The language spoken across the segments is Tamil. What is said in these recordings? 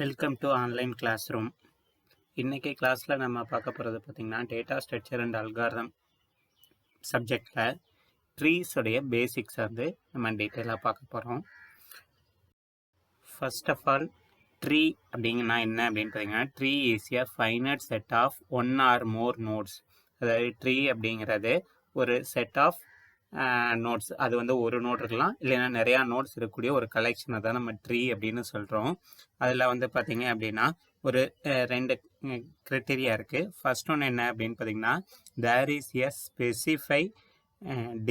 Welcome to online classroom. இன்றைக்கி கிளாஸில் நம்ம பார்க்க போகிறது பார்த்திங்கன்னா டேட்டா ஸ்ட்ரக்சர் அண்ட் அல்காரிதம் சப்ஜெக்டில் ட்ரீஸோடைய பேசிக்ஸ் வந்து நம்ம டீட்டெயிலாக பார்க்க போகிறோம். ஃபர்ஸ்ட் ஆஃப் ஆல் ட்ரீ அப்படிங்கன்னா என்ன அப்படின்னு பார்த்தீங்கன்னா, tree is a finite set of one or more nodes. அதாவது ட்ரீ அப்படிங்கிறது ஒரு செட் ஆஃப் நோட்ஸ். அது வந்து ஒரு நோட் இருக்கலாம், இல்லைன்னா நிறையா நோட்ஸ் இருக்கக்கூடிய ஒரு கலெக்ஷனை தான் நம்ம ட்ரீ அப்படின்னு சொல்கிறோம். அதில் வந்து பார்த்திங்க அப்படின்னா ஒரு ரெண்டு க்ரைட்டீரியா இருக்குது. ஃபர்ஸ்ட் ஒன்று என்ன அப்படின்னு பார்த்தீங்கன்னா, there is a specify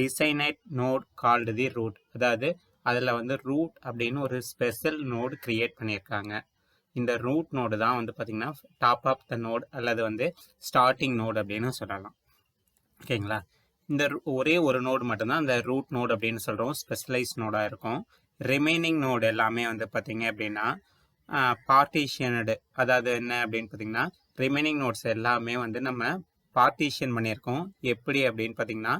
designated node called the root. அதாவது அதில் வந்து ரூட் அப்படின்னு ஒரு ஸ்பெஷல் நோடு க்ரியேட் பண்ணியிருக்காங்க. இந்த ரூட் நோடு தான் வந்து பார்த்திங்கன்னா டாப் ஆஃப் த நோட் அல்லது வந்து ஸ்டார்டிங் நோடு அப்படின்னு சொல்லலாம். ஓகேங்களா? இந்த ஒரே ஒரு நோடு மட்டும்தான் அந்த ரூட் நோடு அப்படின்னு சொல்கிறோம், ஸ்பெஷலைஸ் நோடாக இருக்கும். ரிமைனிங் நோடு எல்லாமே வந்து பார்த்திங்க அப்படின்னா பார்ட்டிஷனடு. அதாவது என்ன அப்படின்னு பார்த்திங்கன்னா, ரிமைனிங் நோட்ஸ் எல்லாமே வந்து நம்ம பார்ட்டிஷன் பண்ணியிருக்கோம். எப்படி அப்படின்னு பார்த்திங்கன்னா,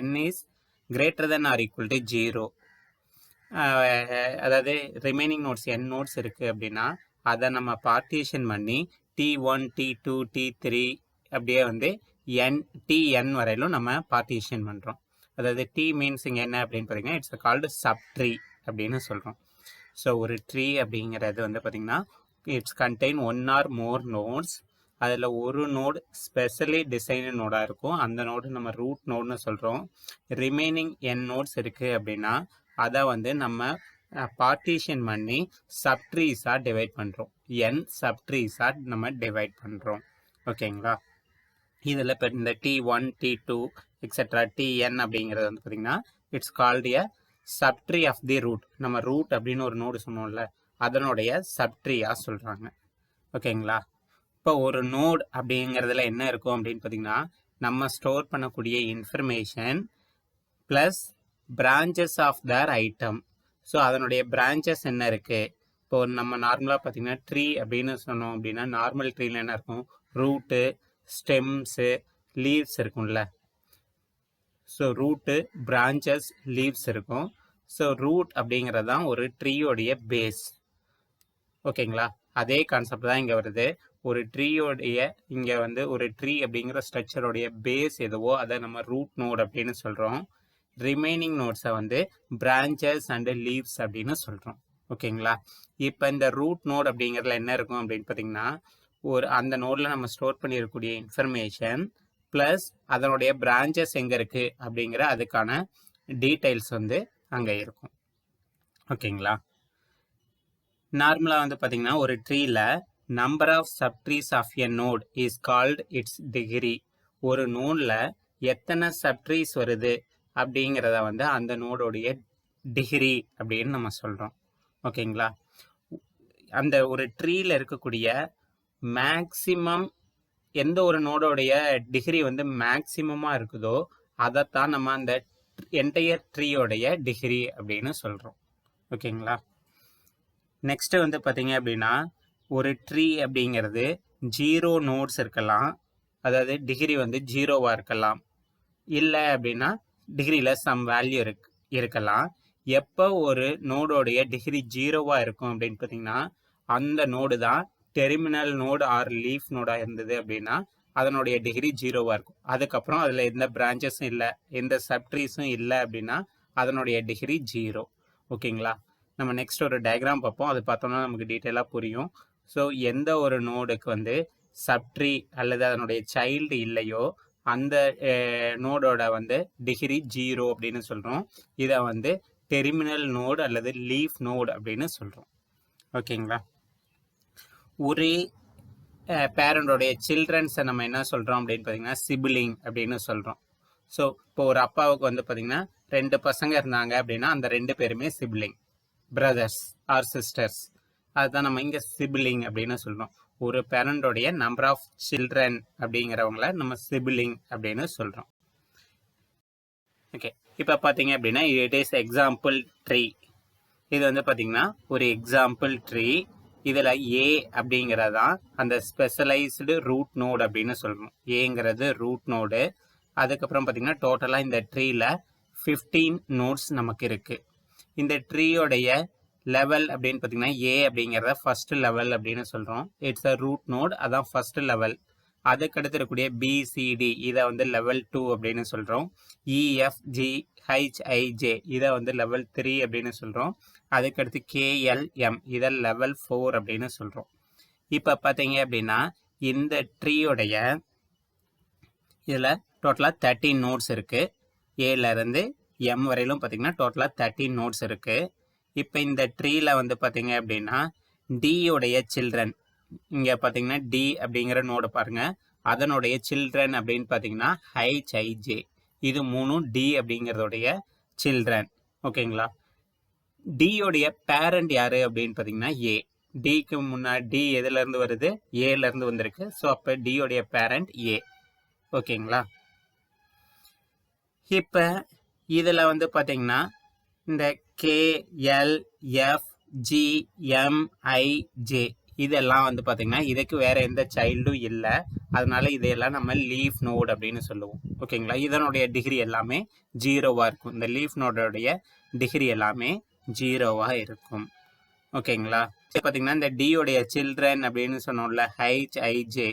n is greater than or equal to 0. அதாவது ரிமைனிங் நோட்ஸ் n நோட்ஸ் இருக்குது அப்படின்னா அதை நம்ம பார்ட்டிஷன் பண்ணி T1 T2 T3 அப்படியே வந்து tn வரையிலும் நம்ம பார்ட்டிஷன் பண்ணுறோம். அதாவது டி மீன்ஸ் இங்கே என்ன அப்படின்னு பார்த்தீங்கன்னா, இட்ஸ் கால்டு சப் ட்ரீ அப்படின்னு சொல்கிறோம். ஸோ ஒரு ட்ரீ அப்படிங்கிறது வந்து பார்த்திங்கன்னா, it's contain one or more nodes. அதில் ஒரு நோடு ஸ்பெஷலி டிசைனு நோடாக இருக்கும். அந்த நோடு நம்ம ரூட் நோடுன்னு சொல்கிறோம். ரிமைனிங் n நோட்ஸ் இருக்குது அப்படின்னா அதை வந்து நம்ம பார்ட்டிஷன் பண்ணி சப்ட்ரீஸாக டிவைட் பண்ணுறோம். n சப்ட்ரீஸாக நம்ம டிவைட் பண்ணுறோம். ஓகேங்களா? இதில் இப்போ இந்த T1 T2 எக்ஸெட்ரா Tn அப்படிங்கிறது வந்து பார்த்திங்கன்னா, it's called a subtree of the root. நம்ம ரூட் அப்படின்னு ஒரு நோடு சொன்னோம்ல, அதனுடைய சப்ட்ரீயாக சொல்கிறாங்க. ஓகேங்களா? இப்போ ஒரு நோடு அப்படிங்கிறதுல என்ன இருக்கும் அப்படின்னு பார்த்திங்கன்னா, நம்ம ஸ்டோர் பண்ணக்கூடிய information plus branches of their item. So அதனுடைய பிரான்ச்சஸ் என்ன இருக்குது? இப்போ நம்ம நார்மலாக பார்த்திங்கன்னா ட்ரீ அப்படின்னு சொன்னோம் அப்படின்னா, நார்மல் ட்ரீல என்ன இருக்கும்? ரூட்டு, ஸ்டெம்ஸு, லீவ்ஸ் இருக்கும்ல. ஸோ ரூட்டு, பிரான்ச்சஸ், லீவ்ஸ் இருக்கும். ஸோ ரூட் அப்படிங்கிறது தான் ஒரு ட்ரீயோடைய பேஸ். ஓகேங்களா? அதே கான்செப்ட் தான் இங்கே வருது. ஒரு ட்ரீயோடைய இங்கே வந்து ஒரு ட்ரீ அப்படிங்கிற ஸ்ட்ரக்சரோடைய பேஸ் எதுவோ அதை நம்ம ரூட் நோட் அப்படின்னு சொல்கிறோம். ரிமைனிங் நோட்ஸை வந்து பிரான்ச்சஸ் அண்டு லீவ்ஸ் அப்படின்னு சொல்கிறோம். ஓகேங்களா? இப்போ இந்த ரூட் நோட் அப்படிங்கிறதுல என்ன இருக்கும் அப்படின்னு பார்த்தீங்கன்னா, அந்த நோடில் நம்ம ஸ்டோர் பண்ணியிருக்கக்கூடிய இன்ஃபர்மேஷன் ப்ளஸ் அதனுடைய பிரான்ச்சஸ் எங்கே இருக்குது அப்படிங்கிற அதுக்கான டீட்டெயில்ஸ் வந்து அங்கே இருக்கும். ஓகேங்களா? நார்மலாக வந்து பார்த்திங்கன்னா, ஒரு ட்ரீயில் number of subtrees of a node is called its degree. ஒரு நோடில் எத்தனை சப்ட்ரீஸ் வருது அப்படிங்கிறத வந்து அந்த நோடோடைய டிகிரி அப்படின்னு நம்ம சொல்கிறோம். ஓகேங்களா? அந்த ஒரு ட்ரீயில் இருக்கக்கூடிய மேக்சிமம் எந்த ஒரு நோடோடைய டிகிரி வந்து மேக்சிமமாக இருக்குதோ அதைத்தான் நம்ம அந்த என்டையர் ட்ரீயோடைய டிகிரி அப்படின்னு சொல்கிறோம். ஓகேங்களா? நெக்ஸ்ட்டு வந்து பார்த்தீங்க அப்படின்னா, ஒரு ட்ரீ அப்படிங்கிறது 0 நோட்ஸ் இருக்கலாம். அதாவது டிகிரி வந்து 0வாக இருக்கலாம். இல்லை அப்படின்னா டிகிரியில் சம் வேல்யூ இருக்கலாம். எப்போ ஒரு நோடோடைய டிகிரி 0வாக இருக்கும் அப்படின்னு பார்த்தீங்கன்னா, அந்த நோடு தான் டெர்மினல் நோடு ஆர் லீஃப் நோடாக இருந்தது அப்படின்னா அதனுடைய டிகிரி 0வாக இருக்கும். அதுக்கப்புறம் அதில் எந்த பிரான்ச்சஸும் இல்லை, எந்த சப்ட்ரீஸும் இல்லை அப்படின்னா அதனுடைய டிகிரி 0. ஓகேங்களா? நம்ம நெக்ஸ்ட் ஒரு டயக்ராம் பார்ப்போம். அது பார்த்தோம்னா நமக்கு டீட்டெயிலாக புரியும். ஸோ எந்த ஒரு நோடுக்கு வந்து சப்ட்ரீ அல்லது அதனுடைய சைல்டு இல்லையோ அந்த நோடோட வந்து டிகிரி 0 அப்படின்னு சொல்கிறோம். இதை வந்து டெர்மினல் நோடு அல்லது லீஃப் நோடு அப்படின்னு சொல்கிறோம். ஓகேங்களா? ஒரே பேரண்டோடைய சில்ட்ரன்ஸை நம்ம என்ன சொல்கிறோம் அப்படின்னு பார்த்தீங்கன்னா, சிபிலிங் அப்படின்னு சொல்கிறோம். ஸோ இப்போ ஒரு அப்பாவுக்கு வந்து பார்த்திங்கன்னா 2 பசங்க இருந்தாங்க அப்படின்னா அந்த 2 பேருமே சிபிலிங், பிரதர்ஸ் ஆர் சிஸ்டர்ஸ். அதுதான் நம்ம இங்கே சிபிலிங் அப்படின்னு சொல்கிறோம். ஒரு பேரண்டோடைய நம்பர் ஆஃப் சில்ட்ரன் அப்படிங்கிறவங்கள நம்ம சிபிலிங் அப்படின்னு சொல்கிறோம். ஓகே, இப்போ பார்த்தீங்க அப்படின்னா இட் இஸ் எக்ஸாம்பிள் ட்ரீ. இது வந்து பார்த்தீங்கன்னா ஒரு எக்ஸாம்பிள் ட்ரீ. இதில் ஏ அப்படிங்கிறது தான் அந்த ஸ்பெஷலைஸ்டு ரூட் நோடு அப்படின்னு சொல்லணும். ஏங்கிறது ரூட் நோடு. அதுக்கப்புறம் பார்த்தீங்கன்னா டோட்டலாக இந்த ட்ரீயில் 15 நோட்ஸ் நமக்கு இருக்குது. இந்த ட்ரீயோடைய லெவல் அப்படின்னு பார்த்தீங்கன்னா ஏ அப்படிங்கிறத ஃபர்ஸ்ட் லெவல் அப்படின்னு சொல்கிறோம். இட்ஸ் அ ரூட் நோட், அதான் ஃபர்ஸ்ட் லெவல். அதுக்கடுத்து இருக்கக்கூடிய பிசிடி இதை வந்து லெவல் 2 அப்படின்னு சொல்கிறோம். இஎஃப்ஜி ஹெச்ஐஜே இதை வந்து லெவல் 3 அப்படின்னு சொல்கிறோம். அதுக்கடுத்து கேஎல்எம் இதை லெவல் 4 அப்படின்னு சொல்கிறோம். இப்போ பார்த்தீங்க அப்படின்னா இந்த ட்ரீயோடைய இதில் டோட்டலாக 13 நோட்ஸ் இருக்குது. ஏலேருந்து எம் வரையிலும் பார்த்தீங்கன்னா டோட்டலாக 13 நோட்ஸ் இருக்குது. இப்போ இந்த ட்ரீயில் வந்து பார்த்தீங்க அப்படின்னா டியோடைய சில்ட்ரன், இங்கே பார்த்தீங்கன்னா டி அப்படிங்கிற நோடு பாருங்கள், அதனுடைய சில்ட்ரன் அப்படின்னு பார்த்தீங்கன்னா ஹெச்ஐஜே. இது மூணும் டி அப்படிங்கிறதுடைய சில்ட்ரன். ஓகேங்களா? டியோடைய பேரண்ட் யார் அப்படின்னு பார்த்தீங்கன்னா ஏ. டிக்கு முன்னாடி டி எதுலேருந்து வருது? ஏலேருந்து வந்திருக்கு. ஸோ அப்போ டியோடைய பேரண்ட் ஏ. ஓகேங்களா? இப்போ இதில் வந்து பார்த்தீங்கன்னா இந்த கேஎல்எஃப்ஜிஎம்ஐஜே இதெல்லாம் வந்து பார்த்தீங்கன்னா இதுக்கு வேறு எந்த சைல்டும் இல்லை. அதனால இதையெல்லாம் நம்ம லீஃப் நோட் அப்படின்னு சொல்லுவோம். ஓகேங்களா? இதனுடைய டிகிரி எல்லாமே 0வாக இருக்கும். இந்த லீஃப் நோடோடைய டிகிரி எல்லாமே 0வாக இருக்கும். ஓகேங்களா? பார்த்தீங்கன்னா இந்த டியோடைய சில்ட்ரன் அப்படின்னு சொன்னோம்ல ஹெச்ஐஜே,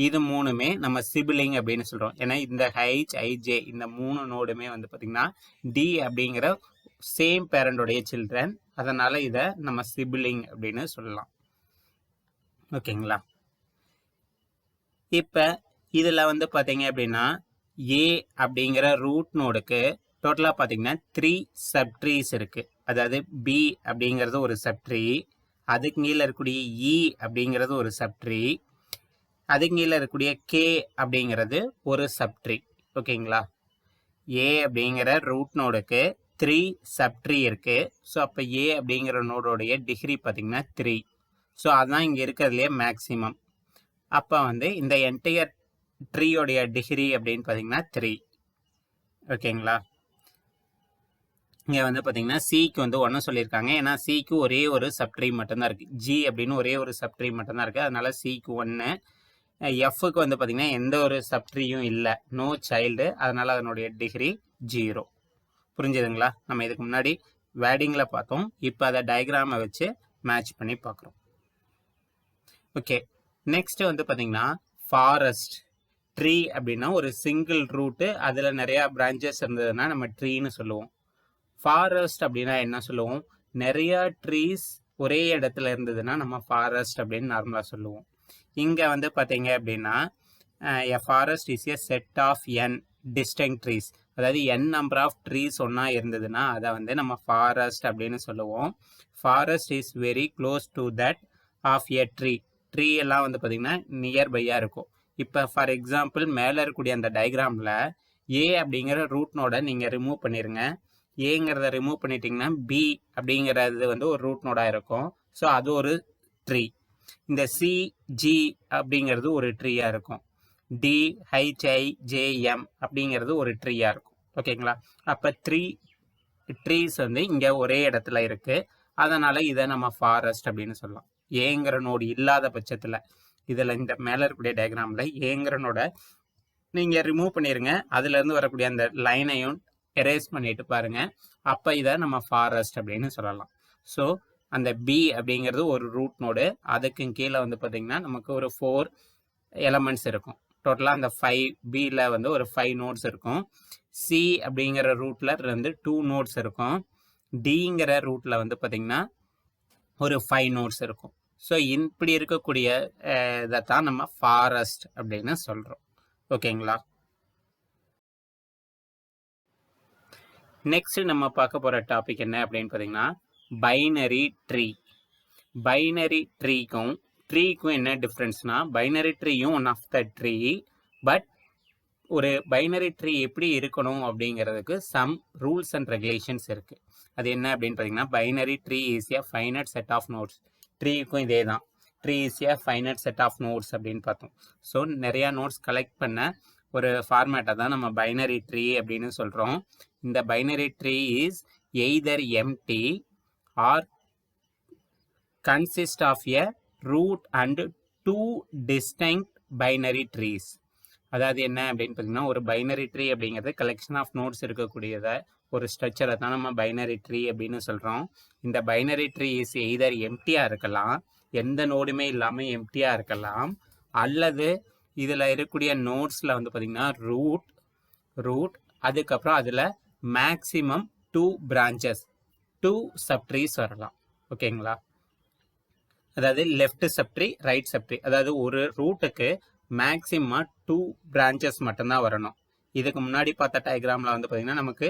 இது மூணுமே நம்ம சிபிலிங் அப்படின்னு சொல்கிறோம். ஏன்னா இந்த ஹெச்ஐஜே இந்த 3 நோடுமே வந்து பார்த்திங்கன்னா டி அப்படிங்கிற சேம் பேரண்டோடைய சில்ட்ரன். அதனால் இதை நம்ம சிபிலிங் அப்படின்னு சொல்லலாம். ஓகேங்களா? இப்போ இதில் வந்து பார்த்தீங்க அப்படின்னா ஏ அப்படிங்கிற ரூட் நோடுக்கு டோட்டலாக பார்த்தீங்கன்னா 3 சப்ட்ரீஸ் இருக்குது. அதாவது பி அப்படிங்கிறது ஒரு சப்ட்ரீ, அதுக்கு கீழே இருக்கக்கூடிய இ அப்படிங்கிறது ஒரு சப்ட்ரீ, அதுக்கு கீழே இருக்கக்கூடிய கே அப்படிங்கிறது ஒரு சப்ட்ரீ. ஓகேங்களா? ஏ அப்படிங்கிற ரூட் நோடுக்கு 3 சப்ட்ரீ இருக்குது. ஸோ அப்போ ஏ அப்படிங்கிற நோடோடைய டிகிரி பார்த்திங்கன்னா 3. ஸோ அதுதான் இங்கே இருக்கிறதுலே மேக்ஸிமம். அப்போ வந்து இந்த என்டையர் ட்ரீயோடைய டிகிரி அப்படின்னு பார்த்தீங்கன்னா 3. ஓகேங்களா? இங்கே வந்து பார்த்தீங்கன்னா சிக்கு வந்து 1 சொல்லியிருக்காங்க. ஏன்னா சிக்கு ஒரே ஒரு சப்ட்ரீ மட்டும்தான் இருக்குது. ஜி அப்படின்னு ஒரே ஒரு சப்ட்ரீ மட்டும்தான் இருக்குது. அதனால சிக்கு 1. எஃப்க்கு வந்து பார்த்தீங்கன்னா எந்த ஒரு சப்ட்ரீயும் இல்லை, நோ சைல்டு. அதனால் அதனுடைய டிகிரி 0. புரிஞ்சுதுங்களா? நம்ம இதுக்கு முன்னாடி வேர்டிங்கில் பார்த்தோம். இப்போ அதை டயக்ராமை வச்சு மேட்ச் பண்ணி பார்க்குறோம். ஓகே, நெக்ஸ்ட் வந்து பார்த்தீங்கன்னா ஃபாரஸ்ட். ட்ரீ அப்படின்னா ஒரு சிங்கிள் ரூட்டு, அதில் நிறையா பிரான்ச்சஸ் இருந்ததுன்னா நம்ம ட்ரீன்னு சொல்லுவோம். ஃபாரஸ்ட் அப்படின்னா என்ன சொல்லுவோம்? நிறையா ட்ரீஸ் ஒரே இடத்துல இருந்ததுன்னா நம்ம ஃபாரஸ்ட் அப்படின்னு நார்மலாக சொல்லுவோம். இங்கே வந்து பார்த்தீங்க அப்படின்னா a forest is a set of n distinct trees. அதாவது என் நம்பர் ஆஃப் ட்ரீஸ் ஒன்றா இருந்ததுன்னா அதை வந்து நம்ம ஃபாரஸ்ட் அப்படின்னு சொல்லுவோம். Forest is very close to that of a tree. Tree எல்லாம் வந்து பார்த்திங்கன்னா நியர்பையாக இருக்கும். இப்போ ஃபார் எக்ஸாம்பிள் மேலே இருக்கக்கூடிய அந்த டயக்ராமில் ஏ அப்படிங்கிற ரூட் நோடை நீங்கள் ரிமூவ் பண்ணிடுங்க. ஏங்கிறத ரிமூவ் பண்ணிட்டீங்கன்னா பி அப்படிங்கிறது வந்து ஒரு ரூட் நோடாக இருக்கும். ஸோ அது ஒரு ட்ரீ. இந்த சிஜி அப்படிங்கிறது ஒரு ட்ரீயாக இருக்கும். டிஹெச்ஐஜேஎம் அப்படிங்கிறது ஒரு ட்ரீயாக இருக்கும். ஓகேங்களா? அப்போ 3 ட்ரீஸ் வந்து இங்கே ஒரே இடத்துல இருக்குது. அதனால் இதை நம்ம ஃபாரஸ்ட் அப்படின்னு சொல்லலாம். ஏங்கிற நோடு இல்லாத பட்சத்தில் இதில் இந்த மேலே இருக்கக்கூடிய டயக்ராமில் ஏங்கிற நோடை நீங்கள் ரிமூவ் பண்ணிடுங்க. அதுலேருந்து வரக்கூடிய அந்த லைனையும் எரேஸ் பண்ணிட்டு பாருங்கள். அப்போ இதை நம்ம ஃபாரஸ்ட் அப்படின்னு சொல்லலாம். ஸோ அந்த பி அப்படிங்கிறது ஒரு ரூட் நோடு, அதுக்கு கீழே வந்து பார்த்திங்கன்னா நமக்கு ஒரு 4 எலமெண்ட்ஸ் இருக்கும். டோட்டலாக அந்த 5 பியில் வந்து ஒரு 5 நோட்ஸ் இருக்கும். சி அப்படிங்கிற ரூட்டில் வந்து 2 நோட்ஸ் இருக்கும். டிங்கிற ரூட்டில் வந்து பார்த்திங்கன்னா ஒரு 5 நோட்ஸ் இருக்கும். ஸோ இப்படி இருக்கக்கூடிய இதை தான் நம்ம ஃபாரஸ்ட் அப்படின்னு சொல்கிறோம். ஓகேங்களா? நெக்ஸ்ட் நம்ம பார்க்க போகிற டாபிக் என்ன அப்படின்னு பார்த்தீங்கன்னா பைனரி ட்ரீ. பைனரி ட்ரீக்கும் என்ன டிஃப்ரென்ஸ்னா, பைனரி ட்ரீயும் one of the tree, but ஒரு பைனரி ட்ரீ எப்படி இருக்கணும் அப்படிங்கிறதுக்கு சம் ரூல்ஸ் அண்ட் ரெகுலேஷன்ஸ் இருக்குது. அது என்ன அப்படின்னு பார்த்தீங்கன்னா binary tree is a finite set of nodes. ட்ரீக்கும் இதே தான். Tree is a finite set of nodes அப்படின்னு பார்த்தோம். ஸோ நிறையா நோட்ஸ் கலெக்ட் பண்ண ஒரு ஃபார்மேட்டை தான் நம்ம பைனரி ட்ரீ அப்படின்னு சொல்கிறோம். இந்த binary tree is either empty or consist of a root and 2 distinct binary trees. அதாவது என்ன அப்படின்னு பார்த்தீங்கன்னா, ஒரு பைனரி ட்ரீ அப்படிங்கிறது கலெக்ஷன் ஆஃப் நோட்ஸ் இருக்கக்கூடியதை ஒரு ஸ்ட்ரக்சரை தான் நம்ம பைனரி ட்ரீ அப்படின்னு சொல்கிறோம். இந்த பைனரி ட்ரீ இஸ் எய்தர் எம்டியாக இருக்கலாம், எந்த நோடுமே இல்லாமல் எம்டியாக இருக்கலாம், அல்லது இதில் இருக்கக்கூடிய நோட்ஸில் வந்து பார்த்திங்கன்னா ரூட் அதுக்கப்புறம் அதில் மேக்ஸிமம் 2 பிரான்ச்சஸ் 2 சப்ட்ரீஸ் வரலாம். ஓகேங்களா? அதாவது லெஃப்ட் சப்ட்ரி ரைட் சப்ட்ரி, அதாவது ஒரு ரூட்டுக்கு மேக்ஸிமம் 2 பிரான்ச்சஸ் மட்டும்தான் வரணும். இதுக்கு முன்னாடி பார்த்த டயக்ராமில் வந்து பார்த்திங்கன்னா நமக்கு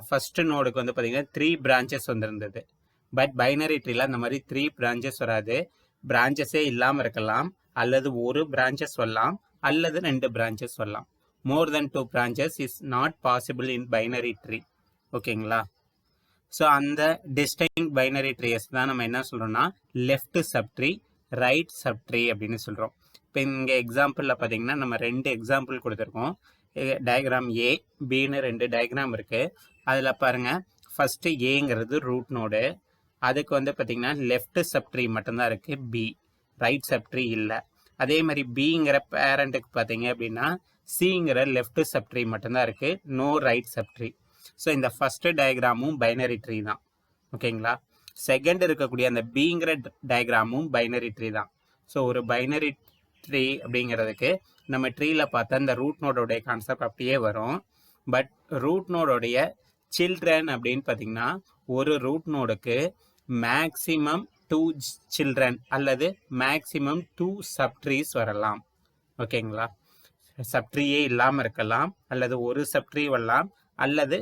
ஃபஸ்ட்டு நோடுக்கு வந்து பார்த்திங்கன்னா 3 பிரான்ச்சஸ் வந்துருந்தது. பட் பைனரி ட்ரீல அந்த மாதிரி 3 பிரான்ச்சஸ் வராது. பிரான்ச்சஸே இல்லாமல் இருக்கலாம், அல்லது ஒரு பிரான்ச்சஸ் வரலாம், அல்லது 2 பிரான்ச்சஸ் வரலாம். மோர் தென் 2 branches is not possible in binary tree. ஓகேங்களா? ஸோ அந்த டிஸ்டிங்க்ட் பைனரி ட்ரீஸ் தான் நம்ம என்ன சொல்கிறோம்னா லெஃப்ட் சப்ட்ரீ ரைட் சப்ட்ரீ அப்படின்னு சொல்கிறோம். இப்போ இங்கே எக்ஸாம்பிளில் பார்த்தீங்கன்னா நம்ம 2 எக்ஸாம்பிள் கொடுத்துருக்கோம். டயக்ராம் ஏ பின்னு 2 டயக்ராம் இருக்குது. அதில் பாருங்கள், ஃபஸ்ட்டு ஏங்கிறது ரூட் நோடு, அதுக்கு வந்து பார்த்திங்கன்னா லெஃப்ட் சப்ட்ரீ மட்டும்தான் இருக்குது, பி ரைட் சப்ட்ரீ இல்லை. அதே மாதிரி பிங்கிற பேரண்ட்டுக்கு பார்த்தீங்க அப்படின்னா சிங்கிற லெஃப்ட் சப்ட்ரீ மட்டும்தான் இருக்குது, நோ ரைட் சப்ட்ரீ. ஸோ இந்த ஃபஸ்ட்டு டயக்ராமும் பைனரி ட்ரீ தான். ஓகேங்களா? செகண்ட் இருக்கக்கூடிய அந்த பிங்கிற டயக்ராமும் பைனரி ட்ரீ தான். ஸோ ஒரு பைனரி ட்ரீ அப்படிங்கிறதுக்கு நம்ம ட்ரீயில் பார்த்தா இந்த ரூட் நோடோடைய கான்செப்ட் அப்படியே வரும். பட் ரூட் நோடோடைய சில்ட்ரன் அப்படின்னு பார்த்தீங்கன்னா ஒரு ரூட் நோடுக்கு மேக்ஸிமம் 2 சில்ட்ரன் அல்லது மேக்ஸிமம் 2 சப்ட்ரீஸ் வரலாம். ஓகேங்களா? சப்ட்ரீயே இல்லாமல் இருக்கலாம், அல்லது ஒரு சப்ட்ரீ வரலாம், அல்லது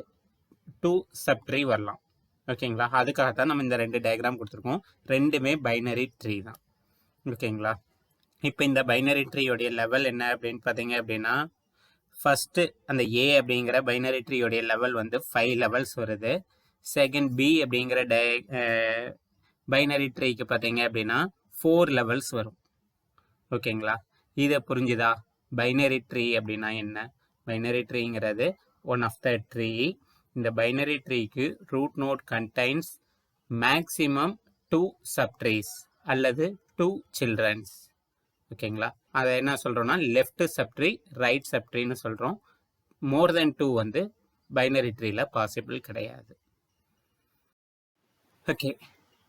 2 சப்ட்ரீ வரலாம். ஓகேங்களா? அதுக்காகத்தான் நம்ம இந்த 2 டயக்ராம் கொடுத்துருக்கோம். ரெண்டுமே பைனரி ட்ரீ தான். ஓகேங்களா? இப்போ இந்த பைனரி ட்ரீயோடைய லெவல் என்ன அப்படின்னு பார்த்தீங்க அப்படின்னா, ஃபஸ்ட்டு அந்த ஏ அப்படிங்கிற பைனரி ட்ரீயோடைய லெவல் வந்து 5 லெவல்ஸ் வருது. செகண்ட் பி அப்படிங்கிற பைனரி ட்ரீக்கு பார்த்தீங்க அப்படின்னா 4 லெவல்ஸ் வரும். ஓகேங்களா? இதை புரிஞ்சுதா? பைனரி ட்ரீ அப்படின்னா என்ன? பைனரி ட்ரீங்கிறது ஒன் ஆஃப் த ட்ரீ. இந்த பைனரி ட்ரீக்கு root node contains maximum 2 subtrees அல்லது 2 சில்ட்ரன்ஸ். ஓகேங்களா? அதை என்ன சொல்கிறோம்னா லெஃப்ட் சப்ட்ரீ ரைட் சப்ட்ரீன்னு சொல்கிறோம். மோர் தென் 2 வந்து பைனரி ட்ரீயில் பாசிபிள் கிடையாது. ஓகே,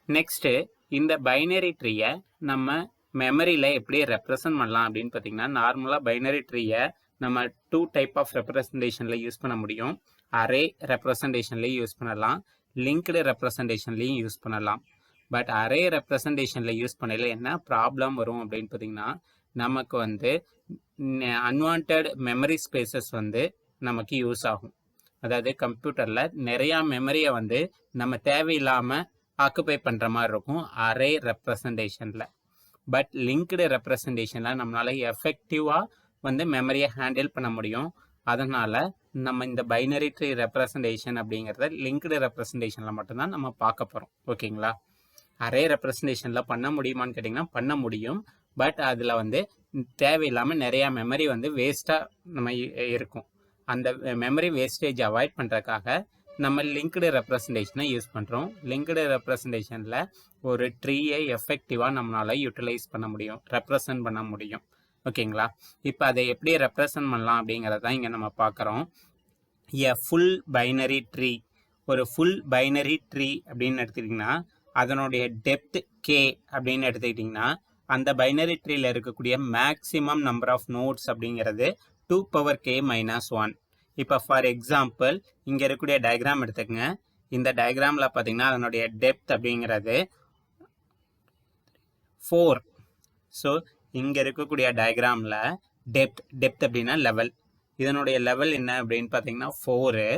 நெக்ஸ்ட்டு இந்த பைனரி ட்ரீயை நம்ம மெமரியில் எப்படி ரெப்ரசன்ட் பண்ணலாம் அப்படின்னு பார்த்தீங்கன்னா, நார்மலாக பைனரி ட்ரீயை நம்ம 2 டைப் ஆஃப் ரெப்ரசன்டேஷனில் யூஸ் பண்ண முடியும். அரே ரெப்ரசன்டேஷன்லேயும் யூஸ் பண்ணலாம், லிங்க்டு ரெப்ரசன்டேஷன்லேயும் யூஸ் பண்ணலாம். பட் அரே ரெப்ரசன்டேஷனில் யூஸ் பண்ணல என்ன ப்ராப்ளம் வரும் அப்படின்னு பார்த்தீங்கன்னா, நமக்கு வந்து அன்வான்ட் மெமரி ஸ்பேசஸ் வந்து நமக்கு யூஸ் ஆகும். அதாவது கம்ப்யூட்டரில் நிறையா மெமரியை வந்து நம்ம தேவையில்லாமல் ஆக்குபை பண்ணுற மாதிரி இருக்கும் அரே ரெப்ரசன்டேஷனில். பட் லிங்க்டு ரெப்ரசன்டேஷனில் நம்மளால் எஃபெக்டிவாக வந்து மெமரியை ஹேண்டில் பண்ண முடியும். அதனால் நம்ம இந்த பைனரி ட்ரீ ரெப்ரசன்டேஷன் அப்படிங்கிறத லிங்க்டு ரெப்ரசன்டேஷனில் மட்டும்தான் நம்ம பார்க்க போகிறோம். ஓகேங்களா? அரே ரெப்ரசன்டேஷனில் பண்ண முடியுமான்னு கேட்டிங்கன்னா பண்ண முடியும். பட் அதில் வந்து தேவையில்லாமல் நிறையா மெமரி வந்து வேஸ்ட்டாக நம்ம இருக்கும். அந்த மெமரி வேஸ்டேஜ் அவாய்ட் பண்ணுறதுக்காக நம்ம லிங்க்டு ரெப்ரசன்டேஷனை யூஸ் பண்ணுறோம். லிங்க்டு ரெப்ரசன்டேஷனில் ஒரு ட்ரீயை எஃபெக்டிவாக நம்மளால் யூட்டிலைஸ் பண்ண முடியும், ரெப்ரசன்ட் பண்ண முடியும். ஓகேங்களா? இப்போ அதை எப்படி ரெப்ரசன்ட் பண்ணலாம் அப்படிங்கிறதான் இங்கே நம்ம பார்க்குறோம். ஃபுல் பைனரி ட்ரீ, ஒரு ஃபுல் பைனரி ட்ரீ அப்படின்னு எடுத்துக்கிட்டிங்கன்னா அதனுடைய டெப்த் கே அப்படின்னு எடுத்துக்கிட்டிங்கன்னா அந்த பைனரி ட்ரீயில் இருக்கக்கூடிய மேக்ஸிமம் நம்பர் ஆஃப் நோட்ஸ் அப்படிங்கிறது 2 power k minus 1. இப்போ ஃபார் எக்ஸாம்பிள் இங்கே இருக்கக்கூடிய டயக்ராம் எடுத்துக்கங்க. இந்த டயக்ராமில் பார்த்தீங்கன்னா அதனுடைய டெப்த் அப்படிங்கிறது 4. ஸோ இங்கே இருக்கக்கூடிய டயக்ராமில் டெப்த் அப்படின்னா லெவல், இதனுடைய லெவல் என்ன அப்படின்னு பார்த்தீங்கன்னா 4.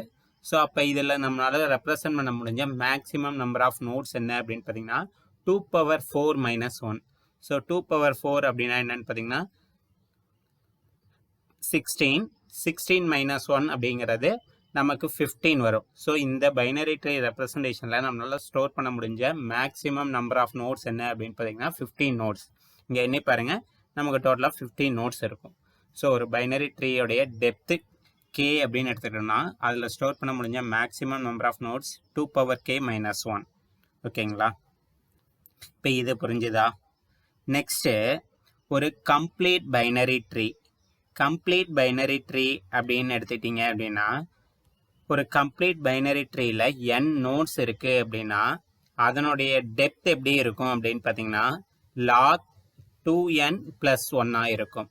ஸோ அப்போ இதில் நம்மளால் ரெப்ரசன்ட் பண்ண முடிஞ்ச மேக்ஸிமம் நம்பர் ஆஃப் நோட்ஸ் என்ன அப்படின்னு பார்த்தீங்கன்னா 2 power 4 minus 1. ஸோ 2 power 4 அப்படின்னா என்னன்னு பார்த்தீங்கன்னா 16 minus 1 அப்படிங்கிறது நமக்கு 15 வரும். ஸோ இந்த பைனரி ட்ரீ ரெப்ரசன்டேஷனில் நம்மளால் ஸ்டோர் பண்ண முடிஞ்ச மேக்ஸிமம் நம்பர் ஆஃப் நோட்ஸ் என்ன அப்படின்னு பார்த்தீங்கன்னா 15 நோட்ஸ். இங்கே எண்ணி பாருங்கள், நமக்கு டோட்டலாக 15 நோட்ஸ் இருக்கும். ஸோ ஒரு பைனரி ட்ரீயோடைய டெப்த்து கே அப்படின்னு எடுத்துக்கிட்டோம்னா அதில் ஸ்டோர் பண்ண முடிஞ்ச maximum number of nodes 2 power k minus 1. ஓகேங்களா? இப்போ இது புரிஞ்சுதா? நெக்ஸ்ட்டு ஒரு complete binary tree. Complete binary tree அப்படின்னு எடுத்துட்டீங்க அப்படின்னா, ஒரு கம்ப்ளீட் பைனரி ட்ரீல n நோட்ஸ் இருக்கு அப்படின்னா அதனுடைய டெப்த் எப்படி இருக்கும் அப்படின்னு பார்த்தீங்கன்னா log 2n + 1 இருக்கும்.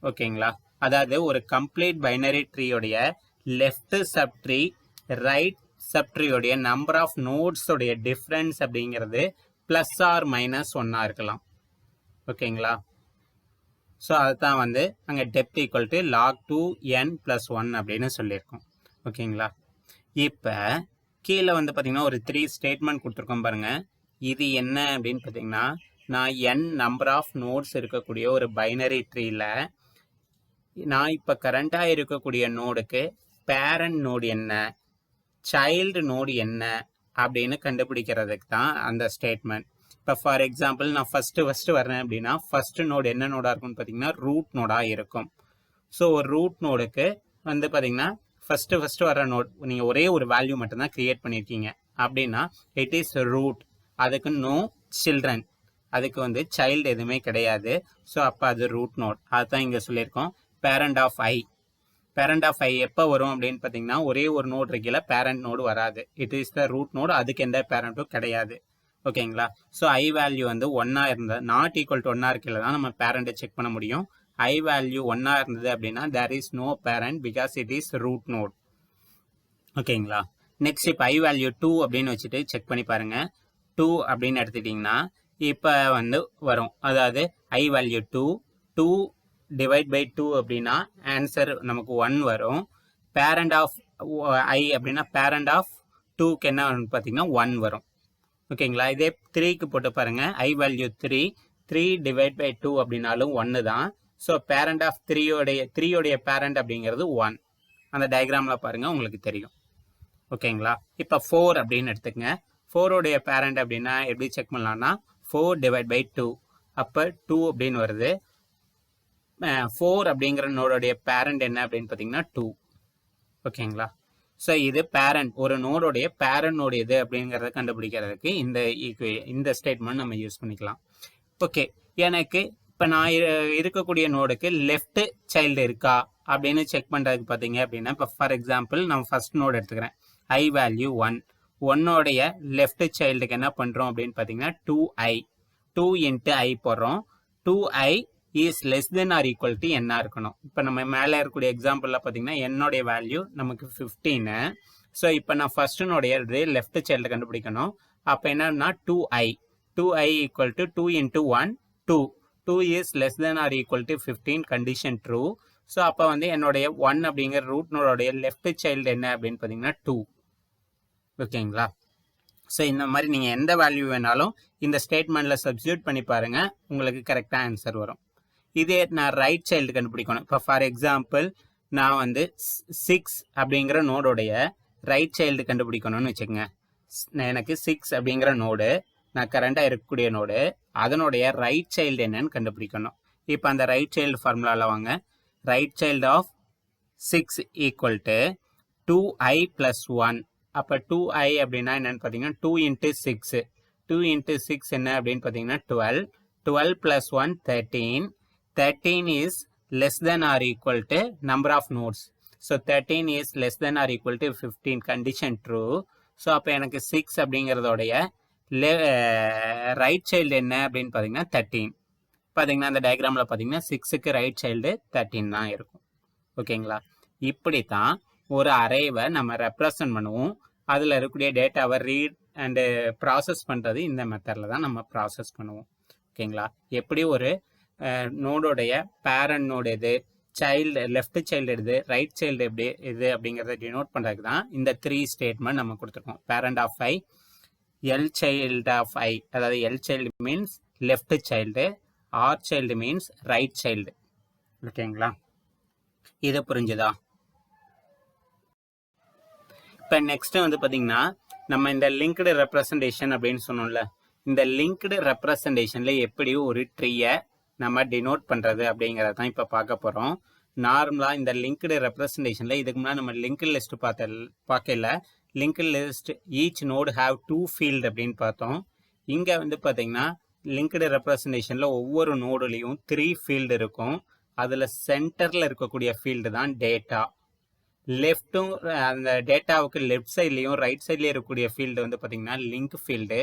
ஓகேங்களா? அதாவது ஒரு கம்ப்ளீட் பைனரி ட்ரீயோடைய லெஃப்ட் சப்ட்ரீ ரைட் சப்ட்ரீயோடைய நம்பர் ஆஃப் நோட்ஸ் உடைய டிஃப்ரென்ஸ் அப்படிங்கிறது ப்ளஸ் ஆர் மைனஸ் 1 இருக்கலாம். ஓகேங்களா? ஸோ அதுதான் வந்து அங்கே depth equal to log 2n + 1 அப்படின்னு சொல்லியிருக்கோம். ஓகேங்களா? இப்போ கீழே வந்து பார்த்தீங்கன்னா ஒரு 3 ஸ்டேட்மெண்ட் கொடுத்துருக்கோம் பாருங்க. இது என்ன அப்படின்னு பார்த்தீங்கன்னா, நான் n நம்பர் ஆஃப் நோட்ஸ் இருக்கக்கூடிய ஒரு பைனரி ட்ரீல நான் இப்போ கரண்டாக இருக்கக்கூடிய நோடுக்கு பேரண்ட் நோடு என்ன, சைல்டு நோடு என்ன அப்படின்னு கண்டுபிடிக்கிறதுக்கு தான் அந்த ஸ்டேட்மெண்ட். இப்போ ஃபார் எக்ஸாம்பிள் நான் ஃபஸ்ட்டு வரேன் அப்படின்னா ஃபஸ்ட்டு நோடு என்ன நோடாக இருக்கும்னு பார்த்தீங்கன்னா ரூட் நோடாக இருக்கும். ஸோ ஒரு ரூட் நோடுக்கு வந்து பார்த்தீங்கன்னா ஃபஸ்ட்டு வர நோட் நீங்கள் ஒரே ஒரு வேல்யூ மட்டும்தான் க்ரியேட் பண்ணியிருக்கீங்க அப்படின்னா இட் இஸ் ரூட். அதுக்கு நோ சில்ட்ரன், அதுக்கு வந்து சைல்டு எதுவுமே கிடையாது. ஸோ அப்போ அது ரூட் நோட். அதுதான் இங்கே சொல்லியிருக்கோம். Parent of I, parent of I எப்போ வரும் அப்படின்னு பார்த்தீங்கன்னா ஒரே ஒரு நோட் இருக்கல பேரண்ட் நோடு வராது. It is the root node, அதுக்கு எந்த பேரண்ட்டும் கிடையாது. ஓகேங்களா? ஸோ ஐ வேல்யூ வந்து 1 இருந்தால் நாட் ஈக்குவல் டு 1 இருக்கல தான் நம்ம பேரண்ட்டை செக் பண்ண முடியும். ஐ வேல்யூ 1 இருந்தது அப்படின்னா there is no parent because it is root node. ஓகேங்களா? நெக்ஸ்ட் இப்போ ஐ வேல்யூ 2 அப்படின்னு வச்சுட்டு செக் பண்ணி பாருங்க. 2 அப்படின்னு எடுத்துட்டிங்கன்னா இப்போ வந்து வரும். அதாவது ஐ வேல்யூ 2 டிவைட் பை 2 அப்படின்னா ஆன்சர் நமக்கு 1 வரும். பேரண்ட் ஆஃப் ஐ அப்படின்னா பேரண்ட் ஆஃப் 2க்கு என்ன வரும்னு பார்த்தீங்கன்னா 1 வரும். ஓகேங்களா? இதே 3க்கு போட்டு பாருங்க. ஐ வேல்யூ 3 டிவைட் பை 2 அப்படின்னாலும் 1 தான். ஸோ பேரண்ட் ஆஃப் 3யோடைய பேரண்ட் அப்படிங்கிறது 1. அந்த டயக்ராமில் பாருங்கள் உங்களுக்கு தெரியும். ஓகேங்களா? இப்போ 4 அப்படின்னு எடுத்துக்கங்க. 4ஓடைய பேரண்ட் அப்படின்னா எப்படி செக் பண்ணலாம்னா 4 டிவைட் பை 2 அப்போ 2 அப்படின்னு வருது. 4 அப்படிங்கிற நோடோடைய பேரண்ட் என்ன அப்படின்னு பார்த்தீங்கன்னா 2. ஓகேங்களா? ஸோ இது பேரண்ட், ஒரு நோடோடைய பேரண்ட் நோடு எது அப்படிங்கிறத கண்டுபிடிக்கிறதுக்கு இந்த ஸ்டேட்மெண்ட் நம்ம யூஸ் பண்ணிக்கலாம். ஓகே, எனக்கு இப்போ நான் இருக்கக்கூடிய நோடுக்கு லெஃப்ட் சைல்டு இருக்கா அப்படின்னு செக் பண்ணுறதுக்கு பார்த்தீங்க அப்படின்னா இப்போ ஃபார் எக்ஸாம்பிள் நான் ஃபர்ஸ்ட் நோடு எடுத்துக்கிறேன். ஐ வேல்யூ 1ஓடைய லெஃப்ட் சைல்டுக்கு என்ன பண்ணுறோம் அப்படின்னு பார்த்தீங்கன்னா 2 இன்ட்டு ஐ போடுறோம். 2i is less than or equal to என்ன இருக்கணும். இப்போ நம்ம மேலே இருக்கக்கூடிய எக்ஸாம்பிளில் பார்த்தீங்கன்னா என்னுடைய வேல்யூ நமக்கு 15. ஸோ இப்போ நான் ஃபர்ஸ்டினுடைய லெஃப்ட் சைல்டு கண்டுபிடிக்கணும். அப்போ என்னன்னா 2i equal to 2 into 1 2 is less than or equal to 15 condition true. So அப்போ வந்து என்னுடைய 1 அப்படிங்கிற ரூட் நோடைய லெஃப்ட் சைல்டு என்ன அப்படின்னு பார்த்தீங்கன்னா 2. ஓகேங்களா? ஸோ இந்த மாதிரி நீங்கள் எந்த வேல்யூ வேணாலும் இந்த ஸ்டேட்மெண்ட்டில் சப்ஸ்டியூட் பண்ணி பாருங்கள், உங்களுக்கு கரெக்டாக ஆன்சர் வரும். இதே நான் ரைட் சைல்டு கண்டுபிடிக்கணும். இப்போ ஃபார் எக்ஸாம்பிள் நான் வந்து 6 அப்படிங்கிற நோடோடைய ரைட் சைல்டு கண்டுபிடிக்கணும்னு வச்சுக்கோங்க. எனக்கு 6 அப்படிங்கிற நோடு நான் கரண்டாக இருக்கக்கூடிய நோடு, அதனுடைய ரைட் சைல்டு என்னன்னு கண்டுபிடிக்கணும். இப்போ அந்த ரைட் சைல்டு ஃபார்முலாவில் வாங்க. Right child of 6 equal to 2i + 1. அப்போ 2i அப்படின்னா என்னன்னு பார்த்தீங்கன்னா 2 இன்ட்டு 6. 2 இன்ட்டு 6 என்ன அப்படின்னு பார்த்தீங்கன்னா 12 + 1 13. 13 is less than or equal to number of nodes. So 13 is less than or equal to 15 condition true. So அப்போ எனக்கு 6 அப்படிங்கிறதோடைய ரைட் சைல்டு என்ன அப்படின்னு பார்த்தீங்கன்னா 13. பார்த்தீங்கன்னா அந்த டயக்ராமில் பார்த்தீங்கன்னா 6க்கு ரைட் சைல்டு 13 தான் இருக்கும். ஓகேங்களா? இப்படி தான் ஒரு அரேவை நம்ம ரெப்ரசன்ட் பண்ணுவோம். அதில் இருக்கக்கூடிய டேட்டாவை ரீட் அண்டு ப்ராசஸ் பண்ணுறது இந்த மெத்தடில் தான் நம்ம ப்ராசஸ் பண்ணுவோம். ஓகேங்களா? எப்படி ஒரு நோடோடைய பேரண்ட் நோடு எது, சைல்டு லெஃப்ட் சைல்டு எது, ரைட் சைல்டு எப்படி இது அப்படிங்கிறத டினோட் பண்ணுறதுக்கு தான் இந்த 3 ஸ்டேட்மெண்ட் நம்ம கொடுத்துருக்கோம். Parent of I, L child of I, அதாவது L child means left child, R child means right child. ஓகேங்களா? இது புரிஞ்சுதா? இப்போ நெக்ஸ்ட் வந்து பார்த்தீங்கன்னா நம்ம இந்த லிங்க்டு ரெப்ரசன்டேஷன் அப்படின்னு சொன்னோம்ல, இந்த லிங்க்டு ரெப்ரசன்டேஷனில் எப்படி ஒரு ட்ரீயை நம்ம டினோட் பண்ணுறது அப்படிங்கிறத தான் இப்போ பார்க்க போகிறோம். நார்மலாக இந்த லிங்க்டு ரெப்ரசன்டேஷனில் இதுக்கு முன்னாடி நம்ம லிங்க்டு லிஸ்ட் பார்க்கல. Linked list each node have 2 field அப்படின்னு பார்த்தோம். இங்கே வந்து பார்த்தீங்கன்னா லிங்க்டு ரெப்ரசன்டேஷனில் ஒவ்வொரு நோடுலேயும் 3 ஃபீல்டு இருக்கும். அதில் சென்டரில் இருக்கக்கூடிய ஃபீல்டு தான் டேட்டா. லெஃப்ட்டும் அந்த டேட்டாவுக்கு லெஃப்ட் சைட்லேயும் ரைட் சைட்லேயும் இருக்கக்கூடிய ஃபீல்டு வந்து பார்த்திங்கன்னா லிங்க் ஃபீல்டு.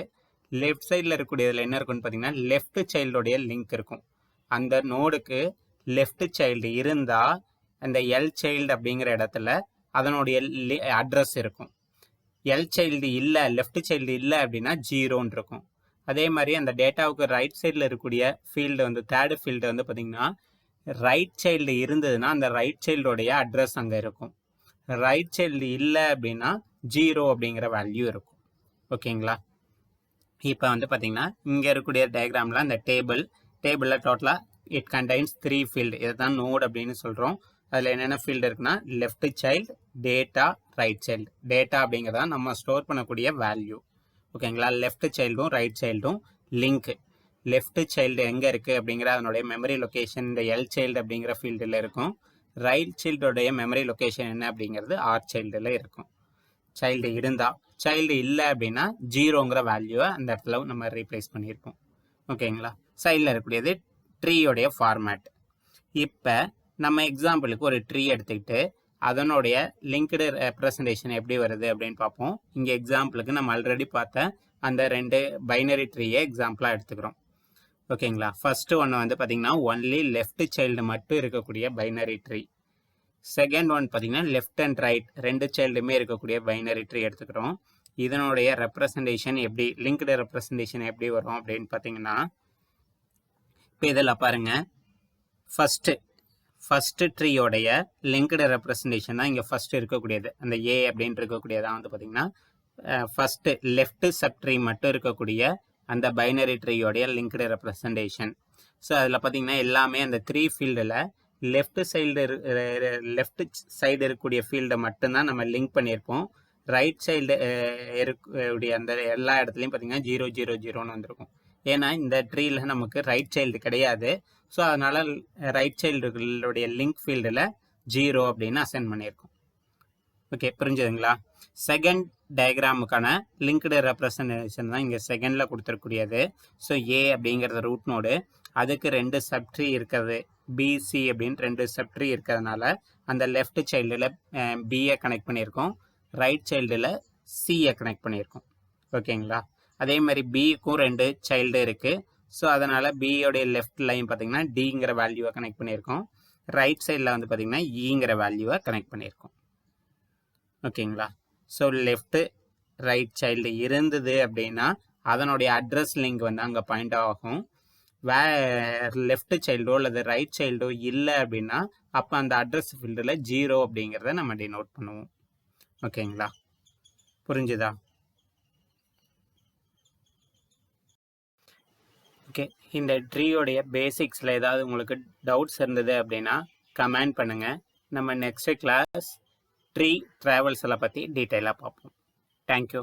லெஃப்ட் சைடில் இருக்கக்கூடியதில் என்ன இருக்குன்னு பார்த்தீங்கன்னா லெஃப்ட் சைல்டோடைய லிங்க் இருக்கும். அந்த நோடுக்கு லெஃப்ட் சைல்டு இருந்தால் அந்த எல் சைல்டு அப்படிங்கிற இடத்துல அதனுடைய அட்ரஸ் இருக்கும். எல் சைல்டு இல்லை, லெஃப்ட் சைல்டு இல்லை அப்படின்னா 0ன்னு இருக்கும். அதே மாதிரி அந்த டேட்டாவுக்கு ரைட் சைடில் இருக்கக்கூடிய ஃபீல்டு வந்து தேர்டு ஃபீல்டு வந்து பார்த்திங்கன்னா ரைட் சைல்டு இருந்ததுன்னா அந்த ரைட் சைல்டோடைய அட்ரஸ் அங்கே இருக்கும். ரைட் சைல்டு இல்லை அப்படின்னா 0 அப்படிங்கிற வேல்யூ இருக்கும். ஓகேங்களா? இப்போ வந்து பார்த்திங்கன்னா இங்கே இருக்கக்கூடிய டயக்ராமில் அந்த டேபிளில் டோட்டலாக இட் கண்டைன்ஸ் 3 ஃபீல்டு. இதை தான் நோட் அப்படின்னு சொல்கிறோம். அதில் என்னென்ன ஃபீல்டு இருக்குன்னா left child, data, right child. Data அப்படிங்கிறதா நம்ம ஸ்டோர் பண்ணக்கூடிய வேல்யூ. ஓகேங்களா? லெஃப்ட் சைல்டும் ரைட் சைல்டும் லிங்க். லெஃப்ட் சைல்டு எங்கே இருக்குது அப்படிங்கிற அதனுடைய மெமரி லொக்கேஷன் இந்த எல் சைல்டு அப்படிங்கிற ஃபீல்டில் இருக்கும். ரைட் சைல்டோடைய மெமரி லொக்கேஷன் என்ன அப்படிங்கிறது ஆர் சைல்டில் இருக்கும். சைல்டு இருந்தால், சைல்டு இல்லை அப்படின்னா 0ங்கிற வேல்யூவை அந்த இடத்துல நம்ம ரீப்ளேஸ் பண்ணியிருக்கோம். ஓகேங்களா? சைடில் இருக்கக்கூடியது ட்ரீயோடைய ஃபார்மேட். இப்போ நம்ம எக்ஸாம்பிளுக்கு ஒரு ட்ரீ எடுத்துக்கிட்டு அதனுடைய லிங்க்டு ரெப்ரசன்டேஷன் எப்படி வருது அப்படின்னு பார்ப்போம். இங்கே எக்ஸாம்பிளுக்கு நம்ம ஆல்ரெடி பார்த்த அந்த 2 பைனரி ட்ரீயை எக்ஸாம்பிளாக எடுத்துக்கிறோம். ஓகேங்களா? ஃபர்ஸ்ட் ஒன்று வந்து பார்த்திங்கன்னா ஒன்லி லெஃப்ட் சைல்டு மட்டும் இருக்கக்கூடிய பைனரி ட்ரீ. செகண்ட் ஒன் பார்த்திங்கன்னா லெஃப்ட் அண்ட் ரைட் 2 சைல்டுமே இருக்கக்கூடிய பைனரி ட்ரீ எடுத்துக்கிறோம். இதனுடைய ரெப்ரசன்டேஷன் எப்படி, லிங்க்டு ரெப்ரசன்டேஷன் எப்படி வரும் அப்படின்னு பார்த்தீங்கன்னா இப்போ இதில் பாருங்கள், ஃபஸ்ட்டு ட்ரீயோடைய லிங்க்டு ரெப்ரசன்டேஷன் தான் இங்கே ஃபஸ்ட்டு இருக்கக்கூடியது. அந்த ஏ அப்படின்னு இருக்கக்கூடியதான் வந்து பார்த்திங்கன்னா ஃபஸ்ட்டு லெஃப்ட் சப்ட்ரீ மட்டும் இருக்கக்கூடிய அந்த பைனரி ட்ரீயோடைய லிங்க்டு ரெப்ரசன்டேஷன். ஸோ அதில் பார்த்திங்கன்னா எல்லாமே அந்த 3 ஃபீல்டில் லெஃப்ட் சைடு இருக்கக்கூடிய ஃபீல்டை மட்டும்தான் நம்ம லிங்க் பண்ணியிருப்போம். ரைட் சைல்டு இருக்கக்கூடிய அந்த எல்லா இடத்துலையும் பார்த்திங்கன்னா 0 0 0ன்னு வந்திருக்கும். ஏன்னா இந்த ட்ரீயில் நமக்கு ரைட் சைல்டு கிடையாது. ஸோ அதனால் ரைட் சைல்டுகளுடைய லிங்க் ஃபீல்டில் 0 அப்படின்னு அசைன் பண்ணியிருக்கோம். ஓகே, புரிஞ்சுதுங்களா? செகண்ட் டயக்ராமுக்கான லிங்க்டு ரெப்ரசன்டேஷன் தான் இங்கே செகண்டில் கொடுத்துருக்கூடியது. ஸோ ஏ அப்படிங்கிறது ரூட் நோடு, அதுக்கு 2 சப்ட்ரீ இருக்கிறது, பிசி அப்படின்னு 2 சப்ட்ரீ இருக்கிறதுனால அந்த லெஃப்ட் சைல்டில் பியை கனெக்ட் பண்ணியிருக்கோம், ரைட் சைல்டில் சியை கனெக்ட் பண்ணியிருக்கோம். ஓகேங்களா? அதே மாதிரி பிக்கும் 2 சைல்டு இருக்குது. ஸோ அதனால் பியோடைய லெஃப்ட் லைன் பார்த்திங்கன்னா டிங்கிற வேல்யூவை கனெக்ட் பண்ணியிருக்கோம். ரைட் சைடில் வந்து பார்த்திங்கன்னா ஈங்கிற வேல்யூவை கனெக்ட் பண்ணியிருக்கோம். ஓகேங்களா? ஸோ லெஃப்ட்டு ரைட் சைல்டு இருந்தது அப்படின்னா அதனுடைய அட்ரஸ் லிங்க் வந்து அங்கே பாயிண்ட் ஆகும். லெஃப்ட் சைல்டோ அல்லது ரைட் சைல்டோ இல்லை அப்படின்னா அப்போ அந்த அட்ரஸ் ஃபீல்டில் 0 அப்படிங்கிறத நம்ம டினோட் பண்ணுவோம். ஓகேங்களா? புரிஞ்சுதா? ஓகே, இந்த ட்ரீயோடைய பேசிக்ஸில் ஏதாவது உங்களுக்கு டவுட்ஸ் இருந்தது அப்படின்னா கமெண்ட் பண்ணுங்கள். நம்ம நெக்ஸ்ட் கிளாஸ் ட்ரீ ட்ராவல்ஸில் பற்றி டீட்டெயிலாக பார்ப்போம். தேங்க்யூ.